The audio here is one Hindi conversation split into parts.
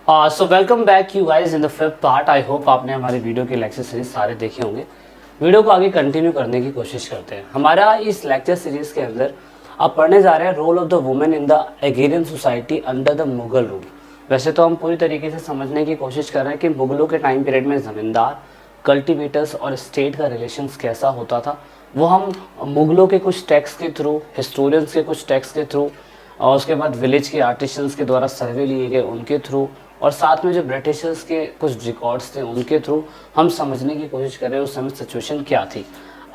So welcome back you guys in the fifth part. I hope आपने हमारी वीडियो के लेक्चर सीरीज सारे देखे होंगे। वीडियो को आगे कंटिन्यू करने की कोशिश करते हैं। हमारा इस लेक्चर सीरीज के अंदर आप पढ़ने जा रहे हैं role of the women in the agrarian society under the Mughal rule. वैसे तो हम पूरी तरीके से समझने की कोशिश कर रहे हैं कि मुगलों के टाइम पीरियड में ज़मींदार, कल्टिवेटर्स और स्टेट का रिलेशंस कैसा होता था। वो हम मुगलों के कुछ टेक्स्ट के थ्रू, हिस्टोरियंस के कुछ टेक्स्ट के थ्रू, और उसके बाद विलेज के आर्टिशंस के द्वारा सर्वे लिए गए उनके थ्रू, और साथ में जो ब्रिटिशर्स के कुछ रिकॉर्ड्स थे उनके थ्रू हम समझने की कोशिश कर रहे हैं उस समय सिचुएशन क्या थी।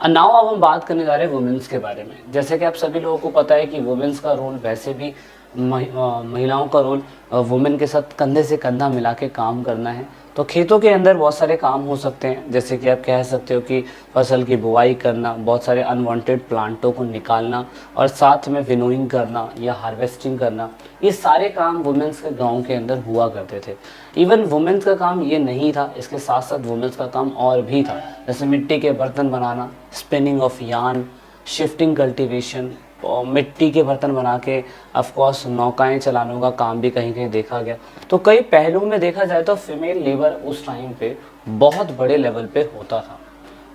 नाउ अब हम बात करने जा रहे हैं वुमेन्स के बारे में। जैसे कि आप सभी लोगों को पता है कि वुमेन्स का रोल वैसे भी महिलाओं का रोल वुमेन के साथ कंधे से कंधा मिला के काम करना है। तो खेतों के अंदर बहुत सारे काम हो सकते हैं, जैसे कि आप कह सकते हो कि फसल की बुवाई करना, बहुत सारे अनवांटेड प्लांटों को निकालना, और साथ में विनोइंग करना या हार्वेस्टिंग करना। ये सारे काम वुमेन्स के गांव के अंदर हुआ करते थे। इवन वुमेन्स का काम ये नहीं था, इसके साथ साथ वुमेन्स का काम और भी था, जैसे मिट्टी के बर्तन बनाना, spinning of yarn, shifting cultivation, और मिट्टी के बर्तन बना के ऑफकोर्स नौकाएं चलाने का काम भी कहीं कहीं देखा गया। तो कई पहलुओं में देखा जाए तो फीमेल लेबर उस टाइम पे बहुत बड़े लेवल पे होता था।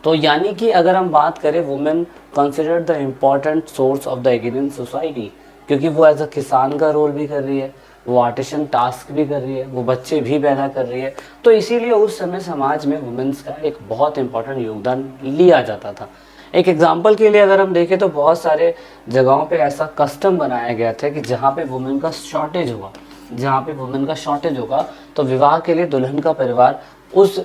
तो यानी कि अगर हम बात करें women considered the important source of the agrarian society, क्योंकि वो एज अ किसान का रोल भी कर रही है, वो आर्टिसन टास्क भी कर रही है, वो बच्चे भी पैदा कर रही है। तो इसीलिए उस समय समाज में वुमेन्स का एक बहुत इंपॉर्टेंट योगदान लिया जाता था। एक एग्जाम्पल के लिए अगर हम देखें तो बहुत सारे जगहों पे ऐसा कस्टम बनाया गया था कि जहाँ पे वुमेन का शॉर्टेज हुआ, जहाँ पे वुमेन का शॉर्टेज होगा तो विवाह के लिए दुल्हन का परिवार उस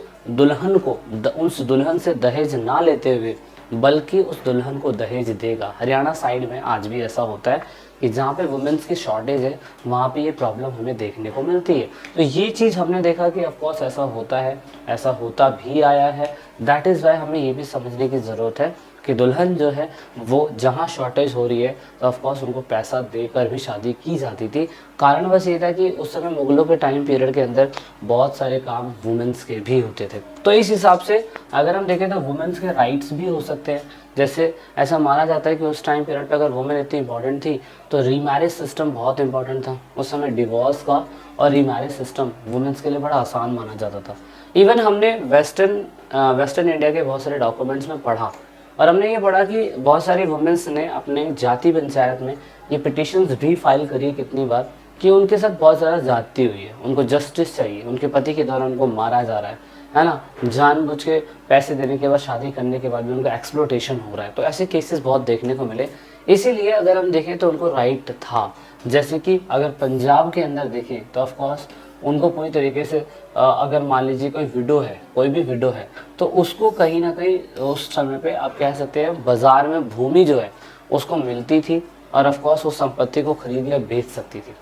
उस दुल्हन से दहेज ना लेते हुए बल्कि उस दुल्हन को दहेज देगा। हरियाणा साइड में आज भी ऐसा होता है कि जहाँ पे वुमेन्स की शॉर्टेज है वहाँ पे ये प्रॉब्लम हमें देखने को मिलती है। तो ये चीज़ हमने देखा कि ऑफकोर्स ऐसा होता है, ऐसा होता भी आया है। दैट इज़ वाई हमें ये भी समझने की ज़रूरत है कि दुल्हन जो है वो जहाँ शॉर्टेज हो रही है तो ऑफकोर्स उनको पैसा देकर भी शादी की जाती थी। कारण बस ये था कि उस समय मुगलों के टाइम पीरियड के अंदर बहुत सारे काम वुमेन्स के भी होते थे। तो इस हिसाब से अगर हम देखें तो वुमेन्स के राइट्स भी हो सकते हैं। जैसे ऐसा माना जाता है कि उस टाइम पीरियड पे अगर वुमेन इतनी इंपॉर्टेंट थी तो रीमैरिज सिस्टम बहुत इंपॉर्टेंट था। उस समय डिवोर्स का और रीमैरिज सिस्टम वुमेन्स के लिए बड़ा आसान माना जाता था। इवन हमने वेस्टर्न इंडिया के बहुत सारे डॉक्यूमेंट्स में पढ़ा, और हमने ये पढ़ा कि बहुत सारी वुमेन्स ने अपने जाति पंचायत में ये पिटिशंस भी फाइल करी कितनी बार कि उनके साथ बहुत ज़्यादा ज़्यादती हुई है, उनको जस्टिस चाहिए, उनके पति के द्वारा उनको मारा जा रहा है ना, जानबूझ के पैसे देने के बाद, शादी करने के बाद भी उनका एक्सप्लोटेशन हो रहा है। तो ऐसे केसेस बहुत देखने को मिले। इसीलिए अगर हम देखें तो उनको राइट था। जैसे कि अगर पंजाब के अंदर देखें तो ऑफकोर्स उनको पूरी तरीके से अगर मान लीजिए कोई विडो है, कोई भी विडो है, तो उसको कहीं ना कहीं उस समय पे आप कह सकते हैं बाजार में भूमि जो है उसको मिलती थी, और ऑफकोर्स उस संपत्ति को खरीद या बेच सकती थी।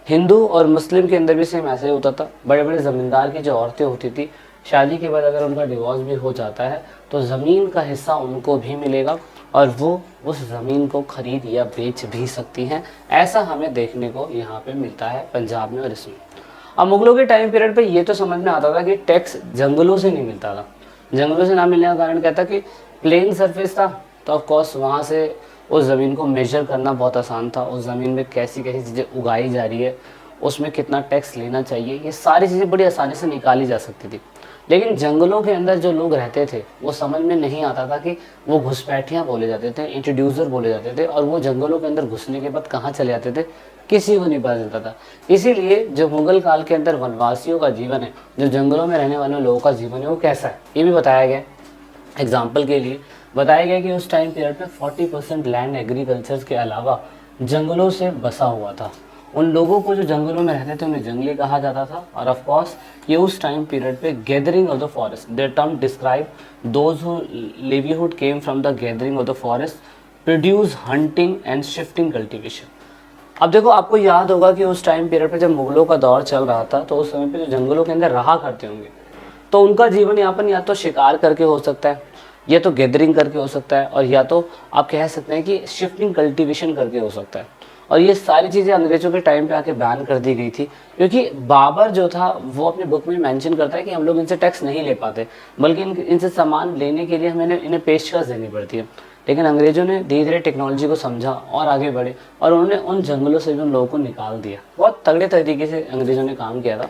हिंदू और मुस्लिम के अंदर भी सेम ऐसे ही होता था। बड़े बड़े ज़मींदार की जो औरतें होती थी, शादी के बाद अगर उनका डिवोर्स भी हो जाता है तो ज़मीन का हिस्सा उनको भी मिलेगा और वो उस ज़मीन को खरीद या बेच भी सकती हैं। ऐसा हमें देखने को यहाँ पे मिलता है पंजाब में और इसमें। अब मुगलों के टाइम पीरियड पे ये तो समझ में आता था कि टैक्स जंगलों से नहीं मिलता था। जंगलों से ना मिलने का कारण क्या था कि प्लेन सरफेस था, तो ऑफकोर्स वहाँ से उस ज़मीन को मेजर करना बहुत आसान था। उस ज़मीन में कैसी कैसी चीज़ें उगाई जा रही है, उसमें कितना टैक्स लेना चाहिए, ये सारी चीज़ें बड़ी आसानी से निकाली जा सकती थी। लेकिन जंगलों के अंदर जो लोग रहते थे वो समझ में नहीं आता था कि वो घुसपैठियाँ बोले जाते थे, इंट्रोड्यूसर बोले जाते थे, और वो जंगलों के अंदर घुसने के बाद कहाँ चले जाते थे किसी को नहीं पता चलता था। इसीलिए जो मुगल काल के अंदर वनवासियों का जीवन है, जो जंगलों में रहने वाले लोगों का जीवन है, वो कैसा है ये भी बताया गया। एग्जाम्पल के लिए बताया गया कि उस टाइम पीरियड में 40% लैंड एग्रीकल्चर के अलावा जंगलों से बसा हुआ था। उन लोगों को जो जंगलों में रहते थे उन्हें जंगली कहा जाता था। और ऑफ कोर्स ये उस टाइम पीरियड पे gathering of the forest, the term describe those who livelihood came from the gathering of the forest, produce, hunting and shifting cultivation. अब देखो, आपको याद होगा कि उस टाइम पीरियड पे जब मुगलों का दौर चल रहा था तो उस समय पे जो जंगलों के अंदर रहा करते होंगे तो उनका जीवन यापन या तो शिकार करके हो सकता है, या तो गैदरिंग करके हो सकता है, और या तो आप कह सकते हैं कि शिफ्टिंग कल्टीवेशन करके हो सकता है। और ये सारी चीज़ें अंग्रेजों के टाइम पे आके बैन कर दी गई थी, क्योंकि बाबर जो था वो अपने बुक में मेंशन करता है कि हम लोग इनसे टैक्स नहीं ले पाते, बल्कि इनसे सामान लेने के लिए हमें इन्हें पेशकश देनी पड़ती है। लेकिन अंग्रेजों ने धीरे धीरे टेक्नोलॉजी को समझा और आगे बढ़े, और उन्होंने उन जंगलों से भी उन लोगों को निकाल दिया। बहुत तगड़े तरीके से अंग्रेजों ने काम किया था।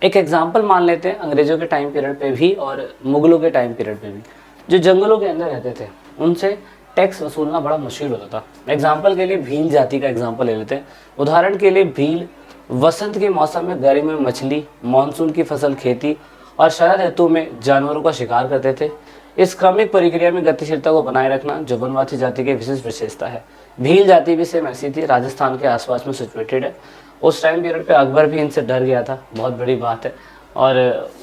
एक एग्जाम्पल मान लेते हैं अंग्रेजों के टाइम पीरियड पे भी और मुगलों के टाइम पीरियड पे भी, जो जंगलों के अंदर रहते थे उनसे टैक्स वसूलना बड़ा मुश्किल होता था। एग्जाम्पल के लिए भील जाति का एग्जाम्पल ले लेते हैं। उदाहरण के लिए भील वसंत के मौसम में गर्मी में मछली, मानसून की फसल खेती और शरद ऋतु में जानवरों का शिकार करते थे। इस क्रमिक प्रक्रिया में गतिशीलता को बनाए रखना जो वनवासी जाति की विशेष विशेषता है। भील जाति भी सेम ऐसी थी, राजस्थान के आसपास में सिचुएटेड है। उस टाइम पीरियड पे अकबर भी इनसे डर गया था, बहुत बड़ी बात है, और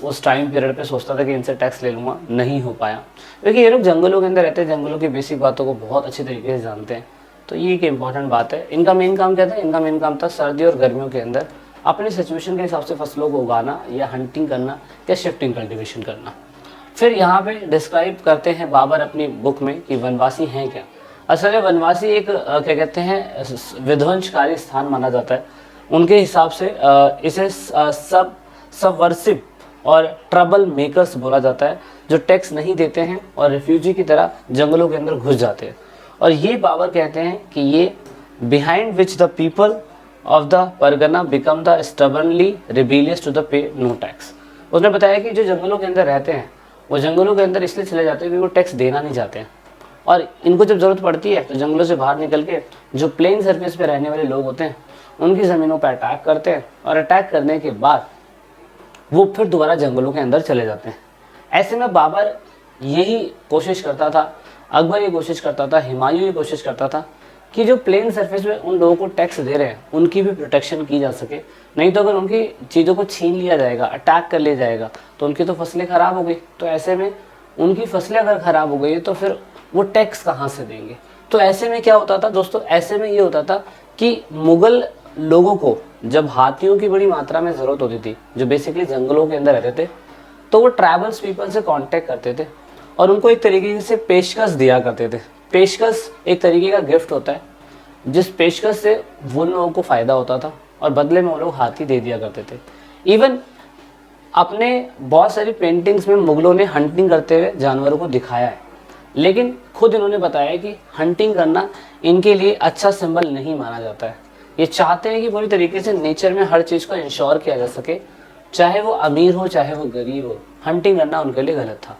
उस टाइम पीरियड पे सोचता था कि इनसे टैक्स ले लूँगा, नहीं हो पाया क्योंकि ये लोग जंगलों के अंदर रहते हैं, जंगलों की बेसिक बातों को बहुत अच्छी तरीके से जानते हैं। तो ये एक इंपॉर्टेंट बात है। इनका मेन काम क्या था? इनका मेन काम था सर्दी और गर्मियों के अंदर अपने सिचुएशन के हिसाब से फसलों को उगाना या हंटिंग करना या शिफ्टिंग कल्टीवेशन करना। फिर यहाँ पे डिस्क्राइब करते हैं बाबर अपनी बुक में कि वनवासी हैं क्या। असल में वनवासी एक क्या कहते हैं विध्वंसकारी स्थान माना जाता है। उनके हिसाब से इसे सबवर्सिव और ट्रबल मेकर्स बोला जाता है, जो टैक्स नहीं देते हैं और रिफ्यूजी की तरह जंगलों के अंदर घुस जाते हैं। और ये बाबर कहते हैं कि ये behind which the people of the pargana become the stubbornly rebellious to the pay no tax. उसने बताया कि जो जंगलों के अंदर रहते हैं वो जंगलों के अंदर इसलिए चले जाते हैं क्योंकि वो टैक्स देना नहीं चाहते हैं, और इनको जब ज़रूरत पड़ती है तो जंगलों से बाहर निकल के जो प्लेन सरफेस पे रहने वाले लोग होते हैं उनकी ज़मीनों पर अटैक करते हैं, और अटैक करने के बाद वो फिर दोबारा जंगलों के अंदर चले जाते हैं। ऐसे में बाबर यही कोशिश करता था, अकबर ये कोशिश करता था, हुमायूं ये कोशिश करता था कि जो प्लेन सरफेस में उन लोगों को टैक्स दे रहे हैं उनकी भी प्रोटेक्शन की जा सके। नहीं तो अगर उनकी चीज़ों को छीन लिया जाएगा, अटैक कर लिया जाएगा तो उनकी तो फसलें ख़राब हो गई। तो ऐसे में उनकी फसलें अगर ख़राब हो गई तो फिर वो टैक्स कहाँ से देंगे। तो ऐसे में क्या होता था दोस्तों, ऐसे में ये होता था कि मुग़ल लोगों को जब हाथियों की बड़ी मात्रा में ज़रूरत होती थी, जो बेसिकली जंगलों के अंदर रहते थे, तो वो ट्राइबल्स पीपल से कांटेक्ट करते थे और उनको एक तरीके से पेशकश दिया करते थे। पेशकश एक तरीके का गिफ्ट होता है, जिस पेशकश से वो लोगों को फ़ायदा होता था और बदले में वो लोग हाथी दे दिया करते थे। इवन अपने बहुत सारी पेंटिंग्स में मुग़लों ने हंटिंग करते हुए जानवरों को दिखाया है, लेकिन खुद इन्होंने बताया कि हंटिंग करना इनके लिए अच्छा सिंबल नहीं माना जाता है। ये चाहते हैं कि पूरी तरीके से नेचर में हर चीज़ को इंश्योर किया जा सके, चाहे वो अमीर हो चाहे वो गरीब हो, हंटिंग करना उनके लिए गलत था।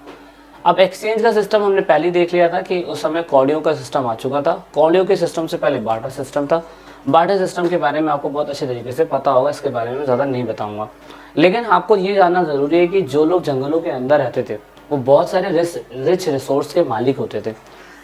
अब एक्सचेंज का सिस्टम हमने पहले देख लिया था कि उस समय कौड़ियों का सिस्टम आ चुका था। कौड़ियों के सिस्टम से पहले बार्टर सिस्टम था। बार्टर सिस्टम के बारे में आपको बहुत अच्छे तरीके से पता होगा, इसके बारे में ज़्यादा नहीं बताऊंगा, लेकिन आपको ये जानना ज़रूरी है कि जो लोग जंगलों के अंदर रहते थे वो बहुत सारे रिच रिसोर्स के मालिक होते थे।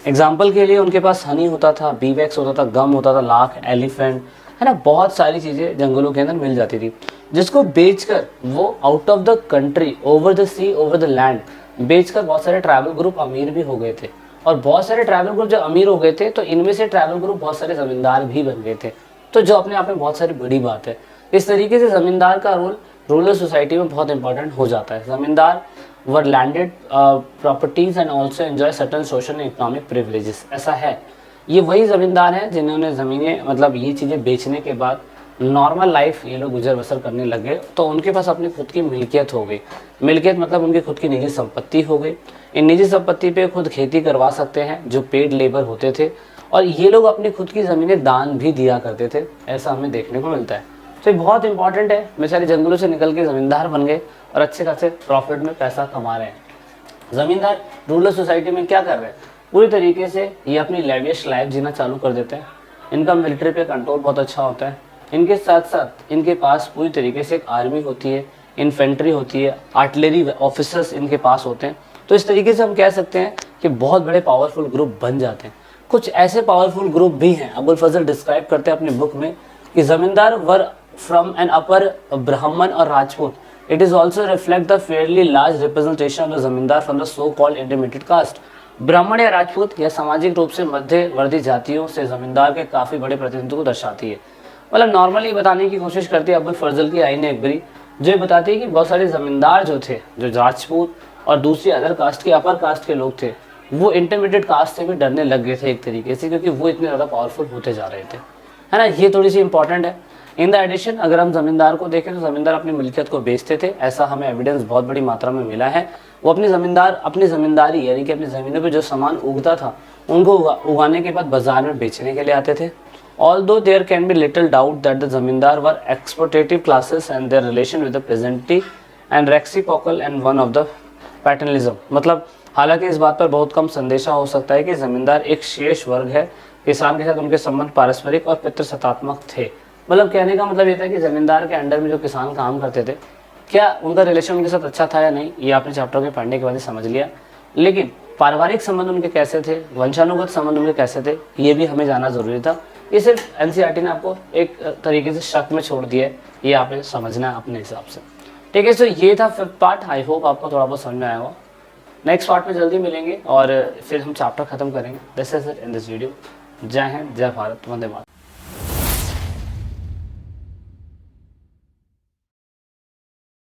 एग्जाम्पल के लिए उनके पास हनी होता था, बी वैक्स होता था, गम होता था, लाख, एलिफेंट, है ना, बहुत सारी चीज़ें जंगलों के अंदर मिल जाती थी, जिसको बेचकर वो out of the country, over the sea, over the land बेचकर बहुत सारे ट्राइबल ग्रुप अमीर भी हो गए थे। और बहुत सारे ट्राइबल ग्रुप जब अमीर हो गए थे तो इनमें से ट्राइबल ग्रुप बहुत सारे ज़मींदार भी बन गए थे, तो जो अपने आप में बहुत सारी बड़ी बात है। इस तरीके से ज़मींदार का रोल रूरल सोसाइटी में बहुत इंपॉर्टेंट हो जाता है। Zamindar were landed properties and also enjoy certain social and economic privileges. ऐसा है, ये वही ज़मींदार हैं जिन्होंने ज़मीनें, मतलब ये चीज़ें बेचने के बाद नॉर्मल लाइफ ये लोग गुजर बसर करने लग गए, तो उनके पास अपनी खुद की मिल्कियत हो गई। मिल्कियत मतलब उनकी खुद की निजी संपत्ति हो गई। इन निजी संपत्ति पे खुद खेती करवा सकते हैं, जो पेड लेबर होते थे, और ये लोग अपनी खुद की ज़मीनें दान भी दिया करते थे। ऐसा हमें देखने को मिलता है। तो ये बहुत इंपॉर्टेंट है। बेचारे जंगलों से निकल के ज़मींदार बन गए और अच्छे खासे प्रॉफिट में पैसा कमा रहे हैं। ज़मींदार रूरल सोसाइटी में क्या कर रहे हैं, पूरी तरीके से ये अपनी लेविश लाइफ जीना चालू कर देते हैं। इनका मिलिट्री पे कंट्रोल बहुत अच्छा होता है। इनके साथ साथ इनके पास पूरी तरीके से एक आर्मी होती है, इन्फेंट्री होती है, आर्टिलरी ऑफिसर्स इनके पास होते हैं। तो इस तरीके से हम कह सकते हैं कि बहुत बड़े पावरफुल ग्रुप बन जाते हैं। कुछ ऐसे पावरफुल ग्रुप भी हैं, अबुल फजल डिस्क्राइब करते हैं अपनी बुक में कि ज़मींदार were from N upper Brahmin और Rajput. It is also reflect the fairly large representation of the zamindar from the so called intermediate caste. Brahmin या राजपूत या सामाजिक रूप से मध्यवर्ती जातियों से ज़मींदार के काफ़ी बड़े प्रतिनिधित्व को दर्शाती है। मतलब नॉर्मली बताने की कोशिश करती है अबुल फजल की आईन अकबरी, जो ये बताती है कि बहुत सारे ज़मींदार जो थे, जो राजपूत और दूसरी अदर कास्ट के, अपर कास्ट के लोग थे, वो इंटरमीडिएट कास्ट से भी डरने लग गए थे एक तरीके से, क्योंकि वो इतने ज़्यादा पावरफुल होते जा रहे थे, है ना। ये थोड़ी सी इंपॉर्टेंट है। इन द एडिशन अगर हम ज़मींदार को देखें तो ज़मींदार अपनी मिल्कियत को बेचते थे, ऐसा हमें एविडेंस बहुत बड़ी मात्रा में मिला है। वो अपनी ज़मींदारी यानी कि अपनी ज़मीनों पर जो सामान उगता था उनको उगाने के बाद बाज़ार में बेचने के लिए आते थे, Although there can be little doubt that the zamindar were exploitative classes and their relation with the peasantry and reciprocal and one of the पैटर्नलिज्म, मतलब हालांकि इस बात पर बहुत कम संदेशा हो सकता है कि जमींदार एक शेष वर्ग है, किसान के साथ उनके संबंध पारस्परिक और पितृसत्तात्मक थे। मतलब कहने का मतलब ये था कि जमींदार के अंडर में जो किसान काम करते थे, क्या उनका रिलेशन उनके साथ अच्छा था या नहीं, ये आपने चैप्टर के पढ़ने के बाद ही समझ लिया। लेकिन पारिवारिक संबंध उनके कैसे थे, वंशानुगत संबंध उनके कैसे थे, ये भी हमें जानना जरूरी था। ये सिर्फ एनसीईआरटी ने आपको एक तरीके से शक में छोड़ दिया है, ये आपने समझना है अपने हिसाब से। ठीक है, सो ये था 5th पार्ट। आई होप आपको थोड़ा बहुत समझ में आया होगा। नेक्स्ट पार्ट में जल्दी मिलेंगे और फिर हम चैप्टर खत्म करेंगे। This is it in this video. जय हिंद, जय भारत, वंदे मातरम।